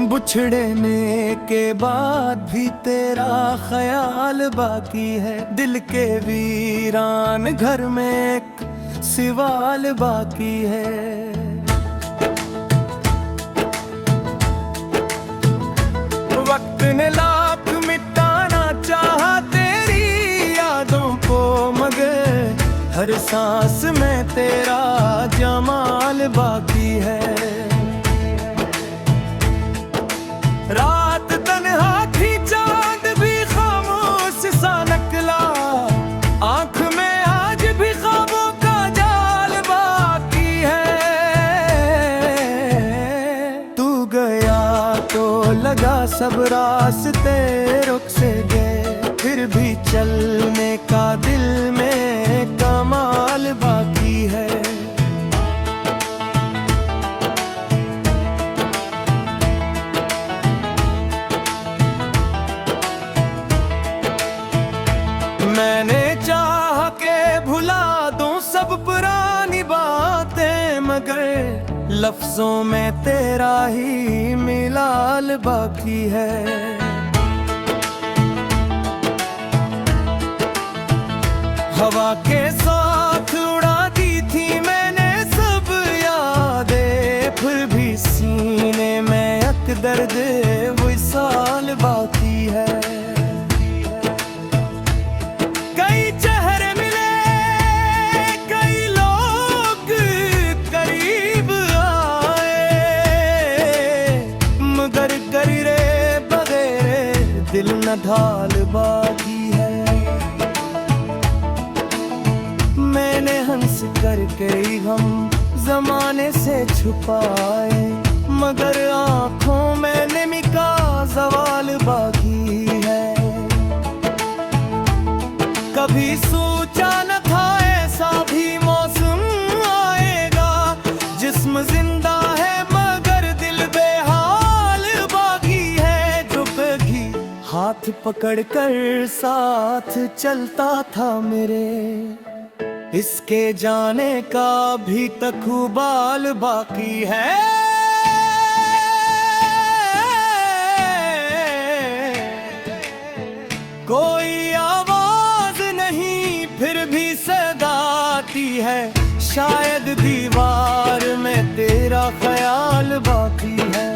बुछड़ने के बाद भी तेरा ख्याल बाकी है। दिल के वीरान घर में एक सवाल बाकी है। वक्त ने लाख मिटाना चाहा तेरी यादों को, मगर हर सांस में तेरा जमाल बाकी है। रात तन्हा थी, चांद भी खामोश सा निकला, आंख में आज भी ख्वाबों का जाल बाकी है। तू गया तो लगा सब रास्ते रुक से गए, फिर भी चलने का दिल में कमाल बाकी है। मैंने चाहा के भुला दूं सब पुरानी बातें, मगर लफ्जों में तेरा ही मिलाल बाकी है। हवा के साथ उड़ा दी थी मैंने सब यादें, फिर भी सीने में एक दर्द विशाल बाकी है। कई चेहरे मिले, कई लोग करीब आए, मगर करे बगैर दिल न ढाल बाकी है। मैंने हंस करके हम जमाने से छुपाए, मगर आंखों में नमी का सवाल बाकी है। कभी सोचा न था ऐसा भी मौसम आएगा, जिस्म जिंदा है मगर दिल बेहाल बाकी है। जो कभी हाथ पकड़कर साथ चलता था मेरे, इसके जाने का भी तक उबाल बाकी है। कोई आवाज नहीं फिर भी सदाती है, शायद दीवार में तेरा ख्याल बाकी है।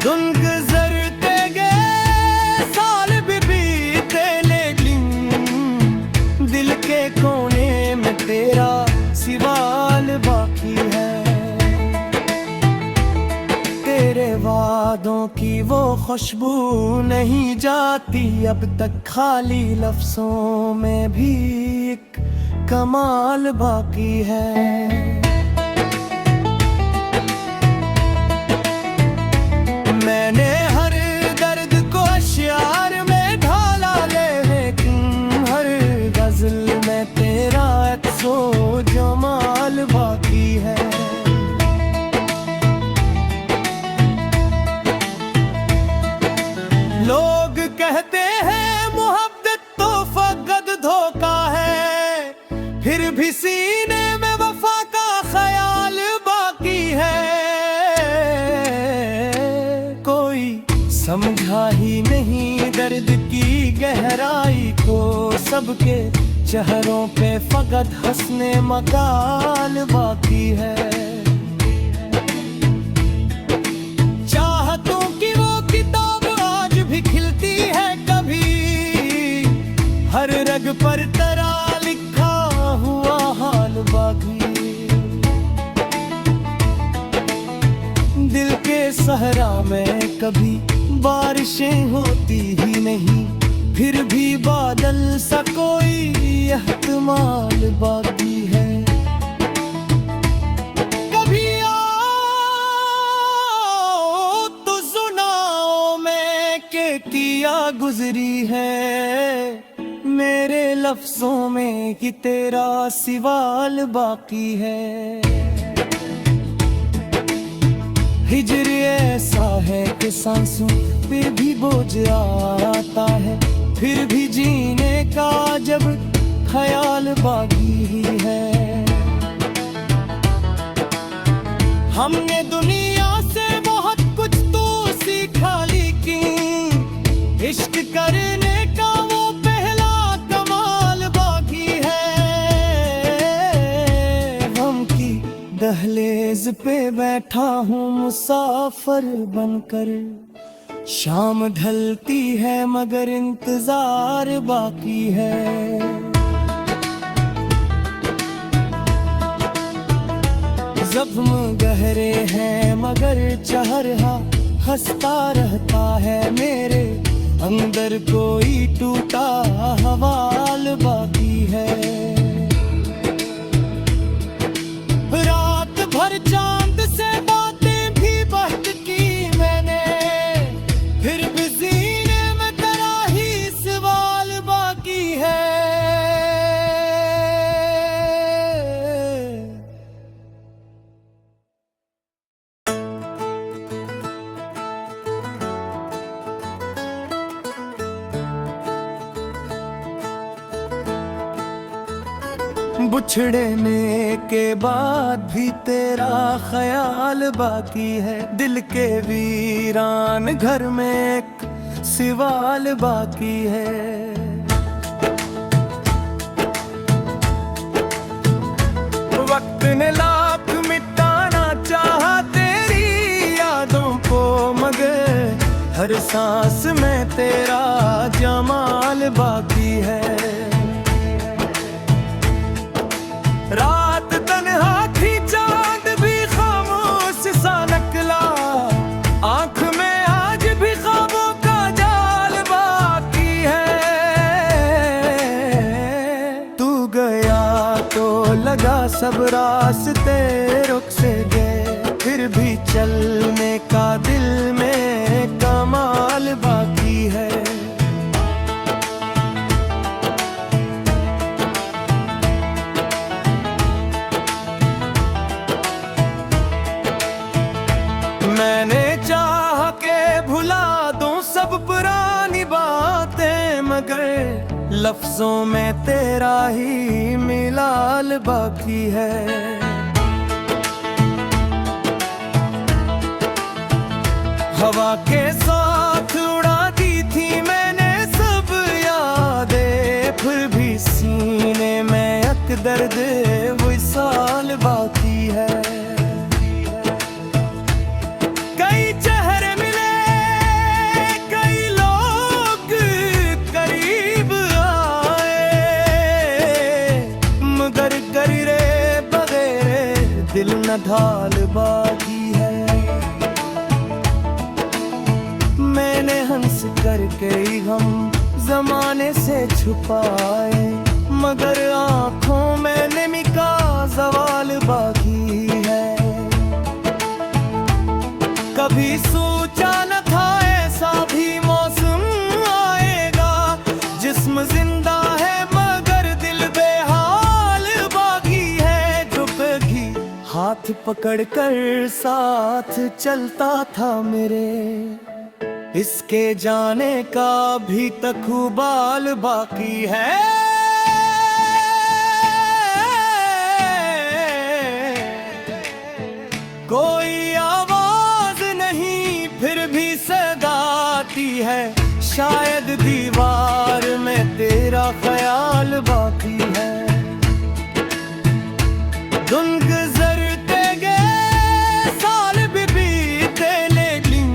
दिन गुजरते गए साल भी बीते, लेकिन दिल के कोने में तेरा सवाल बाकी है। तेरे वादों की वो खुशबू नहीं जाती अब तक, खाली लफ्जों में भी एक कमाल बाकी है। मैंने हर दर्द को अश्यार में ढाला, लेकिन हर गजल में तेरा अक्सो जमाल बाकी है। लोग कहते हैं मोहब्बत तो फकत धोखा है, फिर भी सीने में वफा का ख्याल बाकी है। कोई समझा ही नहीं दर्द की गहराई को, सबके चेहरों पे फकत हंसने मकाल बाकी है। चाहतों की वो किताब आज भी खिलती है कभी, हर रग पर तेरा लिखा हुआ हाल बाकी। दिल के सहरा में कभी बारिशें होती ही नहीं, फिर भी बादल सा कोई एहतमाल बाकी है। कभी आओ तो सुनाओ मैं के किया गुजरी है, मेरे लफ्जों में कि तेरा सवाल बाकी है। हिजर ऐसा है कि सांसों पे भी बोझ आता है, फिर भी जीने का जब ख्याल बाकी है। हमने दुनिया से इश्क करने का वो पहला कमाल बाकी है। गम की दहलीज पे बैठा हूँ मुसाफिर बनकर, शाम ढलती है मगर इंतजार बाकी है। जख्म गहरे हैं मगर चेहरा हंसता रहता है, मेरे अंदर कोई टूटा हवाल बाकी है। रात भर चांद से बातें भी बात की मैंने, फिर भी सीने में तेरा ही सवाल बाकी है। बुछड़ने के बाद भी तेरा ख्याल बाकी है, दिल के वीरान घर में एक सवाल बाकी है। वक्त ने लाख मिटाना चाहा तेरी यादों को, मगर हर सांस में तेरा जमाल बाकी है। रात तन्हा थी चांद भी खामोश सा नकला, आंख में आज भी ख्वाबों का जाल बाकी है। तू गया तो लगा सब रास्ते रुक से गए, फिर भी चलने का दिल में कमाल बाकी है। मैंने चाह के भुला दूं सब पुरानी बातें, मगर लफ्जों में तेरा ही मिलाल बाकी है। हवा के साथ उड़ा दी थी मैंने सब यादें, फिर भी सीने में एक दर्द विशाल बाकी है। कई चेहरे मिले, कई लोग करीब आए, मगर करे बगैर दिल न ढाल बाकी है। मैंने हंस कर कई हम जमाने से छुपाए, मगर आंखों में नमी का सवाल बाकी है। कभी सोचा न था ऐसा भी मौसम आएगा, जिस्म जिंदा है मगर दिल बेहाल बाकी है। जो कभी हाथ पकड़ कर साथ चलता था मेरे, इसके जाने का भी तक बाल बाकी है। कोई आवाज नहीं फिर भी सदाती है, शायद दीवार में तेरा ख्याल बाकी है। दिन गुजरते गए साल भी बीते, लेकिन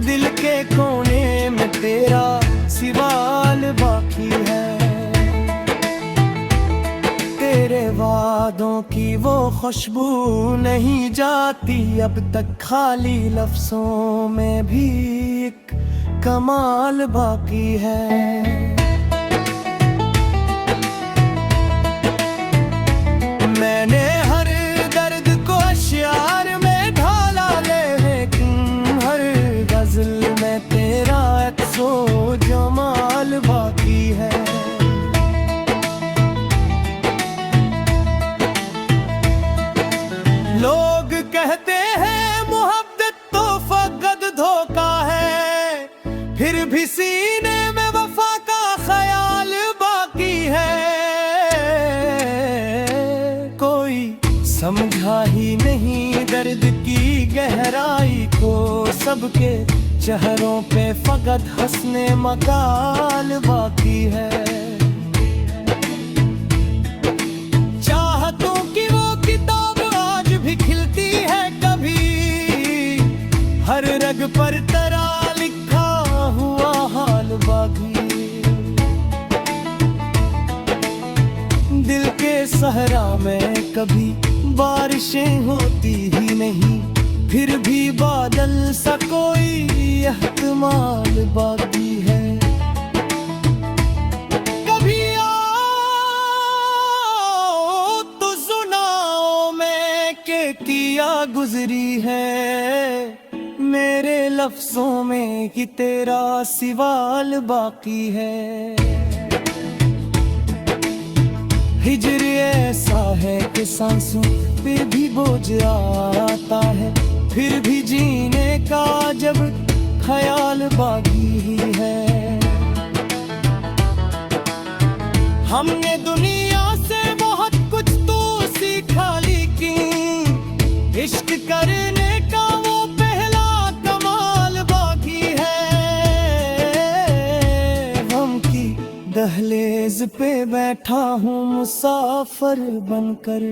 दिल के कोने में तेरा सवाल बाकी है। तेरे वादों की वो खुशबू नहीं जाती अब तक, खाली लफ्जों में भी एक कमाल बाकी है। मैंने हर दर्द को अश्यार में ढाला, लेकिन हर गजल में तेरा अक्सो जमाल बाकी है। लोग कहते हैं मोहब्बत तो फकत धोखा है, फिर भी सीने में वफा का ख्याल बाकी है। कोई समझा ही नहीं दर्द की गहराई को, सबके चेहरों पे फकत हंसने मकाल बाकी है। चाहतों की वो किताब आज भी खिलती है कभी, हर रग पर तेरा लिखा हुआ हाल बाकी। दिल के सहरा में कभी बारिशें होती ही नहीं, फिर भी बादल सा कोई एहतमाल बाकी है। कभी आओ तो सुनाओ मैं के किया गुजरी है, मेरे लफ्जों में कि तेरा सवाल बाकी है। हिजर ऐसा है कि सांसों पे भी बोझ आता है, फिर भी जीने का जब ख्याल बाकी ही है। हमने दुनिया से बहुत कुछ तो सीखा, लेकिन इश्क करने का वो पहला कमाल बाकी है। हम की दहलीज पे बैठा हूँ मुसाफिर बनकर,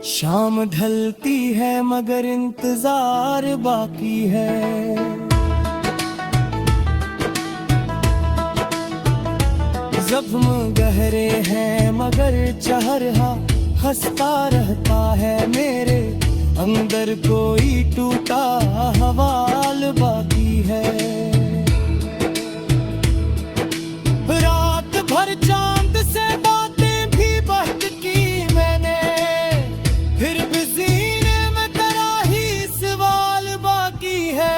शाम ढलती है मगर इंतजार बाकी है। जख्म गहरे हैं मगर चेहरा हंसता रहता है, मेरे अंदर कोई टूटा हवाल बाकी है। रात भर चांद से बातें भी बात की मैंने, फिर भी सीने में तेरा ही सवाल बाकी है।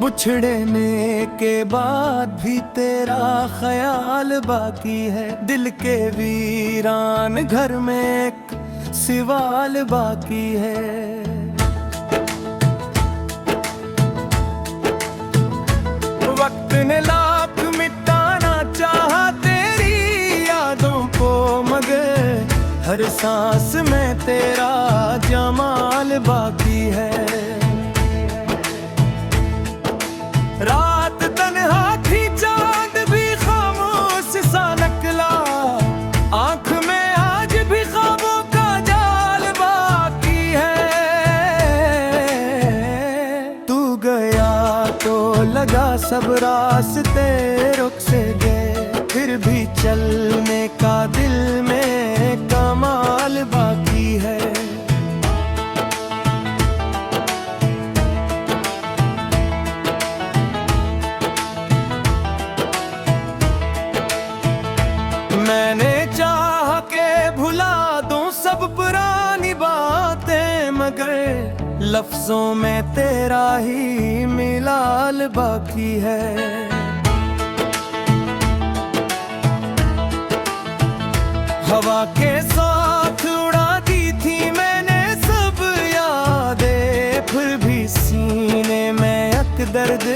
बुछड़ने के बाद भी तेरा ख्याल बाकी है, दिल के वीरान घर में एक सवाल बाकी है। वक्त ने लाख मिटाना चाहा तेरी यादों को, मगर हर सांस में तेरा जमाल बाकी है। रात तन्हा थी चांद भी खामोश सा नकला, आंख में आज भी ख्वाबों का जाल बाकी है। तू गया तो लगा सब रास्ते रुक से गए, फिर भी चलने का दिल में कमाल बाकी है। मैंने चाह के भुला दूं सब पुरानी बातें, मगर लफ्जों में तेरा ही मिलाल बाकी है। हवा के साथ उड़ा दी थी मैंने सब यादें, फिर भी सीने में एक दर्द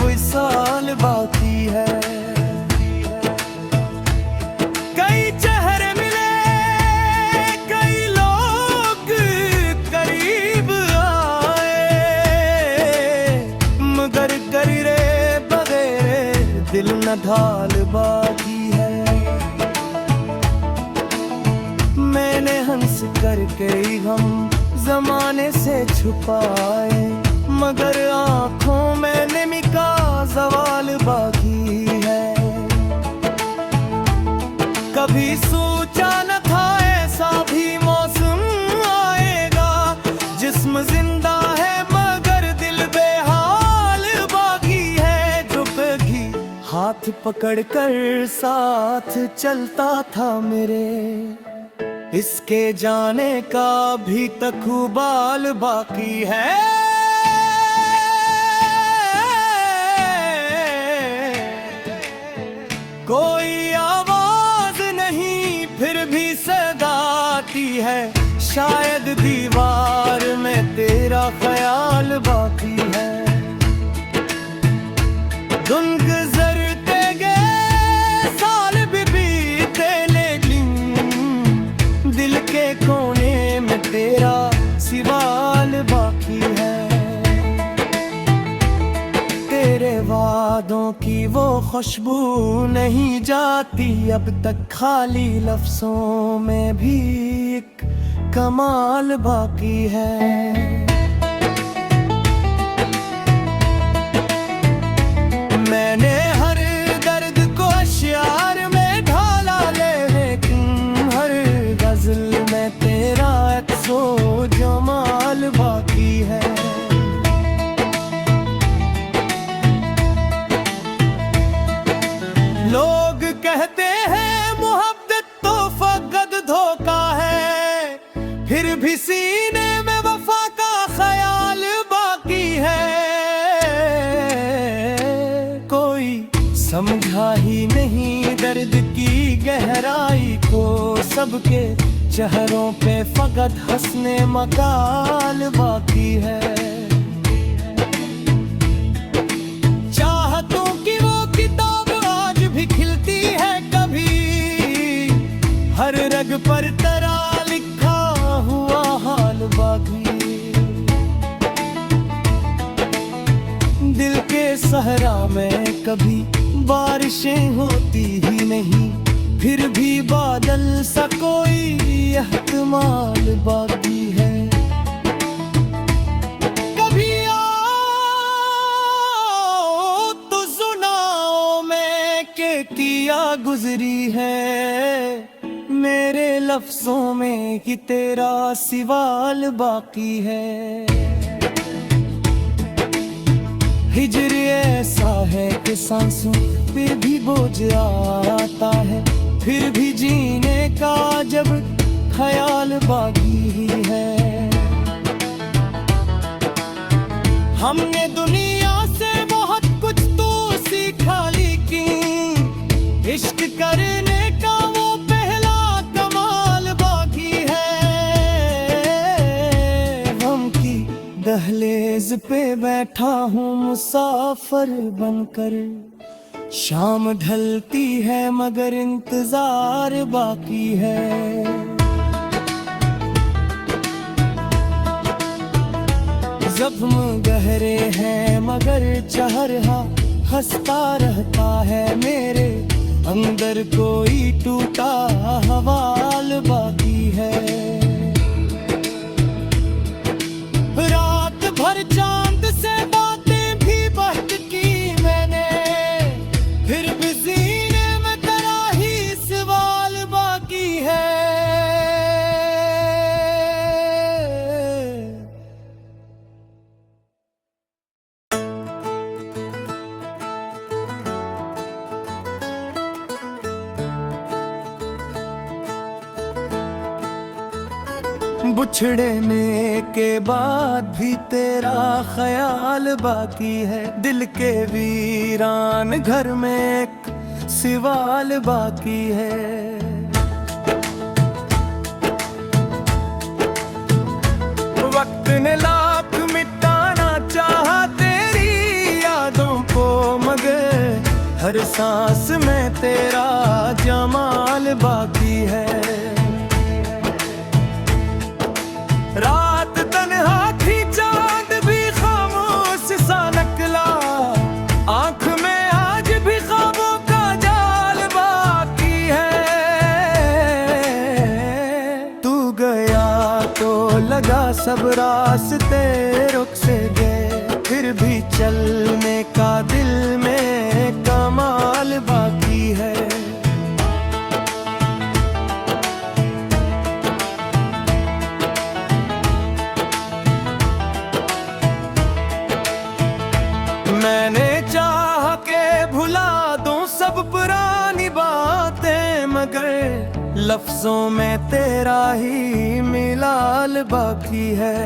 विशाल बाकी है। दिल न ढाल बाकी है। मैंने हंस करके ही हम जमाने से छुपाए, मगर आंखों में नमी का सवाल बाकी है। कभी सोचा न था ऐसा भी मौसम आएगा, जिस्म जिंदा है मगर दिल बेहाल बाकी है। जो कभी हाथ पकड़कर साथ चलता था मेरे, इसके जाने का भी तक बाल बाकी है। कोई आवाज नहीं फिर भी सदा आती है, शायद दीवार में तेरा ख्याल बाकी है। दिन गुजरते गए साल भी बीते, लेकिन दिल के कोने में तेरा सवाल बाकी है। तेरे वादों की वो खुशबू नहीं जाती अब तक, खाली लफ्जों में भी एक कमाल बाकी है। मैंने हर दर्द को अश्यार में ढाला, लेकिन हर गजल में तेरा अक्सो जमाल बाकी है। लोग कहते हैं मोहब्बत तो फकत धोखा है, फिर भी सीने में वफा का ख्याल बाकी है। कोई समझा ही नहीं दर्द की गहराई को, सबके चेहरों पे फकत हंसने मकाल बाकी है। चाहतों की वो किताब आज भी खिलती है कभी, हर रग पर तेरा लिखा हुआ हाल बाकी। दिल के सहरा में कभी बारिशें होती ही नहीं, फिर भी बादल सा कोई एहतमाल बाकी है। कभी आओ तो सुनाओ मैं के किया गुजरी है, मेरे लफ्जों में कि तेरा सवाल बाकी है। हिजर ऐसा है कि सांसों पे भी बोझ आता है, फिर भी जीने का जब ख्याल बाकी ही है। हमने दुनिया से बहुत कुछ तो सीखा, लेकिन इश्क करने का वो पहला कमाल बाकी है। गम की दहलीज पे बैठा हूँ मुसाफिर बनकर, शाम ढलती है मगर इंतजार बाकी है। जख्म गहरे हैं मगर चेहरा हंसता रहता है, मेरे अंदर कोई टूटा हवाल बाकी है। रात भर चांद से बातें भी बहक की मैंने, फिर भी सीने में तेरा ही सवाल बाकी है। बिछड़ने के बाद भी तेरा ख्याल बाकी है, दिल के वीरान घर में एक सवाल बाकी है। वक्त ने लाख मिटाना चाहा तेरी यादों को, मगर हर सांस में तेरा जमाल बाकी है। रात तन्हा थी चांद भी खामोश सा निकला, आंख में आज भी ख्वाबों का जाल बाकी है। तू गया तो लगा सब रास्ते रुक से गए, फिर भी चलने का दिल में कमाल बाकी है। मैंने चाह के भुला दूं सब पुरानी बातें, मगर लफ्जों में तेरा ही मिलाल बाकी है।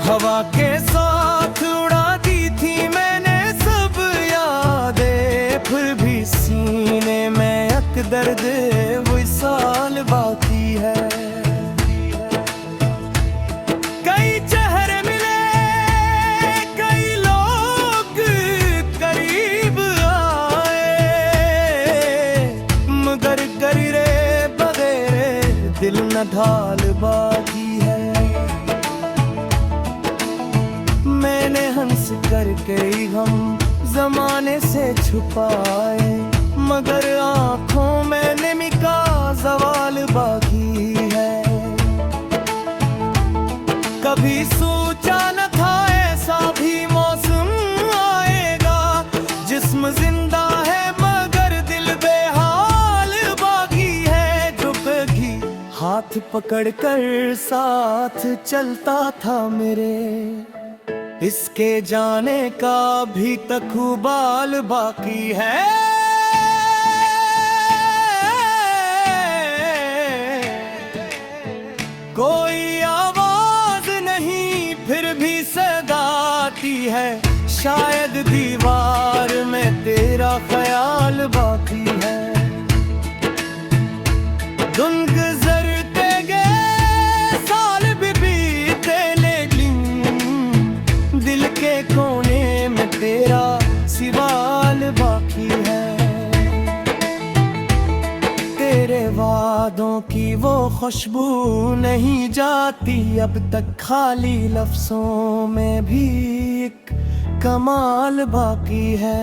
हवा के साथ उड़ा दी थी मैंने सब यादें, फिर भी सीने में एक दर्द विशाल बाकी है। कई चेहरे मिले ढाल बाकी है। मैंने हंस कर कई गम जमाने से छुपाए, मगर आंखों में नमी का सवाल बाकी है। कभी सोचा न था ऐसा भी मौसम आएगा, जिस्म जिंदा है मगर दिल बेहाल बाकी है। जो कभी हाथ पकड़कर साथ चलता था मेरे, इसके जाने का भी तक उबाल बाकी है। कोई आवाज नहीं फिर भी सदा आती है, शायद दीवार में तेरा ख्याल बाकी है। दिन गुजरते गए साल भी बीते, लेकिन दिल के कोने में तेरा सवाल बाकी है। तेरे वादों की वो खुशबू नहीं जाती अब तक, खाली लफ्जों में भी एक कमाल बाकी है।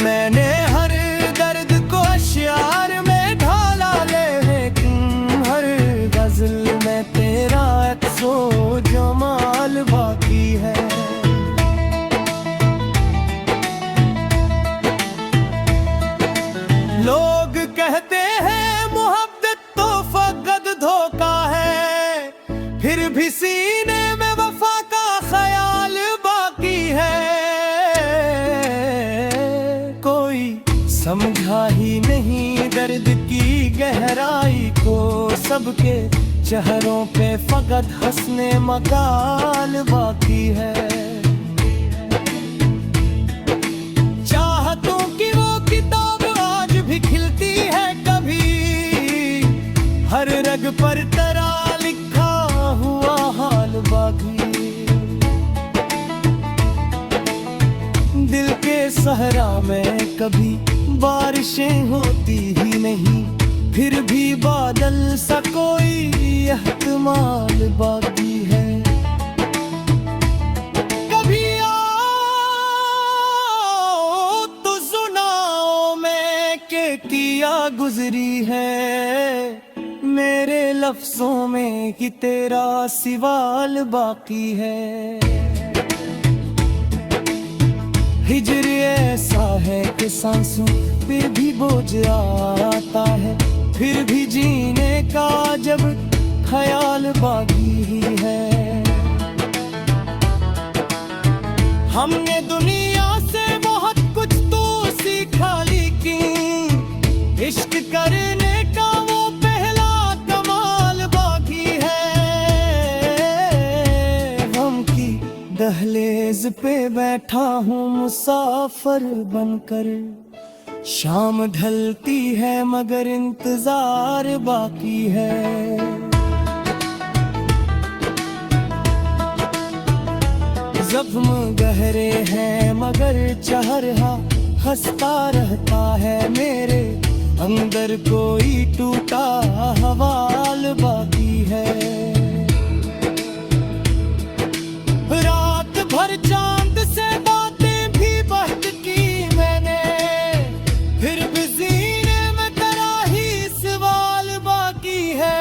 मैंने हर दर्द को अश्यार में ढाला, लेकिन हर गजल में तेरा अक्सो जमाल बाकी है। लोग कहते हैं मोहब्बत तो फकत धोखा है, फिर भी सीने में वफा का ख्याल बाकी है। कोई समझा ही नहीं दर्द की गहराई को, सबके चेहरों पे फकत हंसने मकाल बाकी है। चाहतों की वो किताब आज भी खिलती है कभी, हर रग पर तेरा लिखा हुआ हाल बाकी। दिल के सहरा में कभी बारिशें होती ही नहीं, फिर भी बादल सा कोई एहतमाल बाकी है। कभी आओ तो सुनाओ मैं के किया गुजरी है, मेरे लफ्जों में कि तेरा सवाल बाकी है। हिजर ऐसा है कि सांसों पे भी बोझ आता है, फिर भी जीने का जब ख्याल बाकी ही है। हमने दुनिया से बहुत कुछ तो सीखा, लेकिन इश्क करने का वो पहला कमाल बाकी है। गम की दहलीज पे बैठा हूँ मुसाफिर बनकर, शाम ढलती है मगर इंतजार बाकी है। जख्म गहरे हैं मगर चेहरा हंसता रहता है, मेरे अंदर कोई टूटा हवाल बाकी है। रात भर चांद से बातें भी बहक की मैंने, फिर भी सीने में तेरा ही सवाल बाकी है।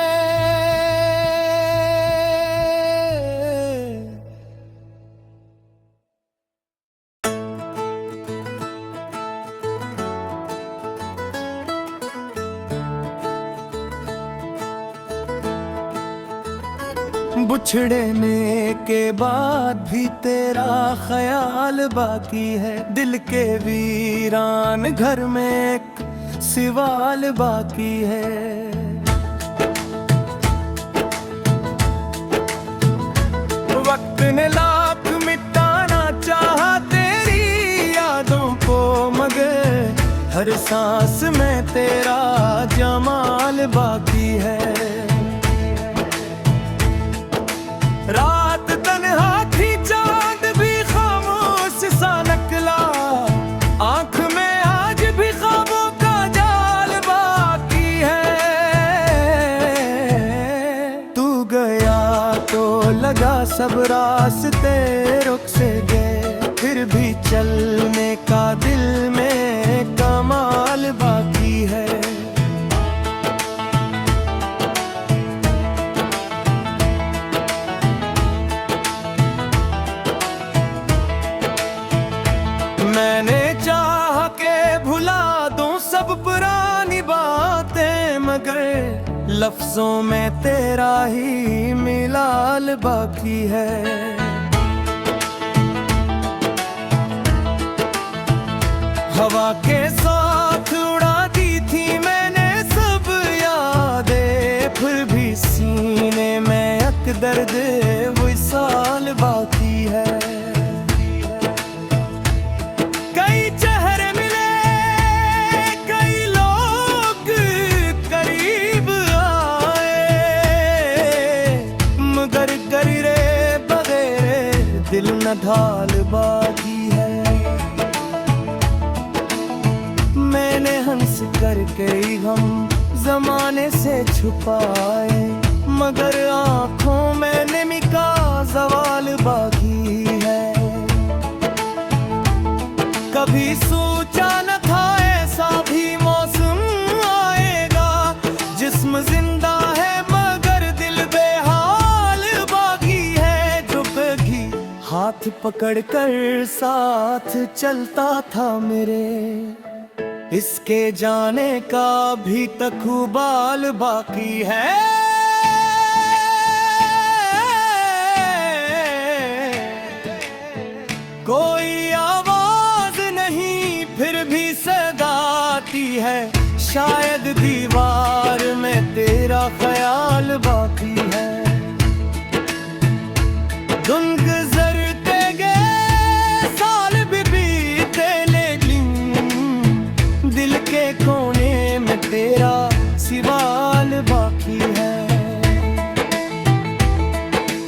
बिछड़ने के बाद भी तेरा ख्याल बाकी है, दिल के वीरान घर में एक सवाल बाकी है। वक्त ने लाख मिटाना चाहा तेरी यादों को, मगर हर सांस में तेरा जमाल बाकी है। रात तन्हा थी, चांद भी खामोश सा निकला, आंख में आज भी ख्वाबों का सब रास्ते रुक से गए, फिर भी चलने का दिल में कमाल बाकी है। मैंने चाहा के भुला दूं सब पुरानी बातें, मगर लफ्जों में तेरा ही मिलाल बाकी है। हवा के साथ उड़ा दी थी मैंने सब यादें, फिर भी सीने में एक दर्द विशाल बाकी है। कई चेहरे मिले, कई लोग करीब आए, मगर करे बगैर दिल न ढाल बाकी है। मैंने हंस कर कई हम जमाने से छुपाए, मगर आंखों में नमी का सवाल बाकी है। कभी सोचा न था ऐसा भी मौसम आएगा, जिस्म जिंदा है मगर दिल बेहाल बाकी है। जो कभी हाथ पकड़ कर साथ चलता था मेरे, इसके जाने का भी तक उबाल बाकी है। कोई आवाज नहीं फिर भी सदा आती है, शायद दीवार में तेरा ख्याल बाकी है। दिन गुजरते गए साल भी बीते, लेकिन दिल के कोने में तेरा सवाल बाकी है।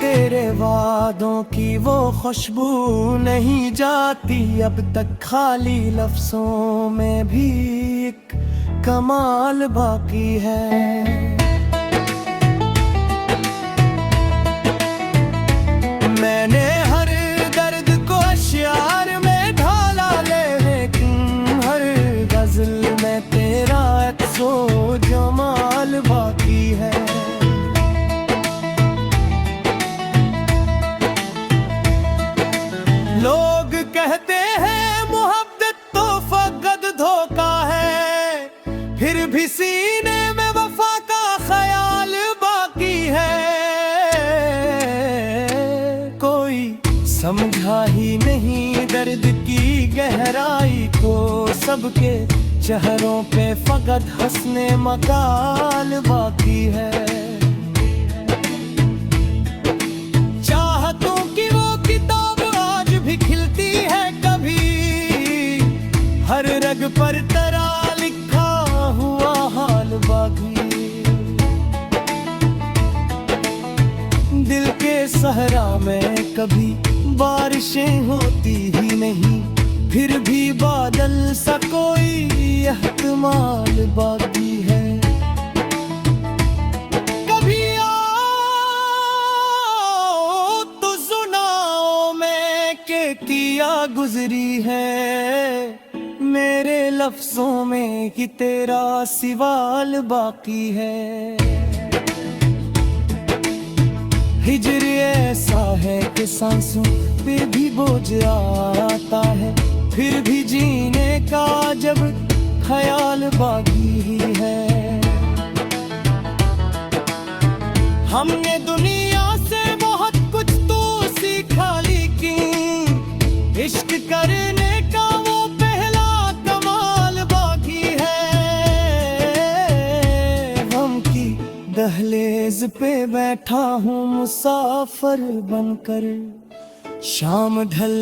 तेरे वादों की वो खुशबू नहीं जाती अब तक, खाली लफ्जों में भी एक कमाल बाकी है। मैंने हर दर्द को अश्यार में ढाला, लेकिन हर गजल में तेरा अक्सो जमाल बाकी है। लोग कहते हैं मोहब्बत तो फकत धोखा है, फिर भी सीने में वफा का ख्याल बाकी है। कोई समझा ही नहीं दर्द की गहराई को, सबके चेहरों पे फकत हंसने मकाल बाकी है। चाहतों की वो किताब आज भी खिलती है कभी, हर रग पर तेरा लिखा हुआ हाल बाकी। दिल के सहरा में कभी बारिशें होती ही नहीं, फिर भी बादल सा कोई एहतमाल बाकी है। कभी आओ तो सुनाओ मैं के किया गुजरी है, मेरे लफ्जों में कि तेरा सवाल बाकी है। हिजर ऐसा है कि सांसों पे भी बोझ आता है, फिर भी जीने का जब ख्याल बाकी ही है। हमने दुनिया से बहुत कुछ तो सीखा, लेकिन इश्क करने का वो पहला कमाल बाकी है। गम की दहलीज पे बैठा हूँ मुसाफिर बनकर, शाम ढल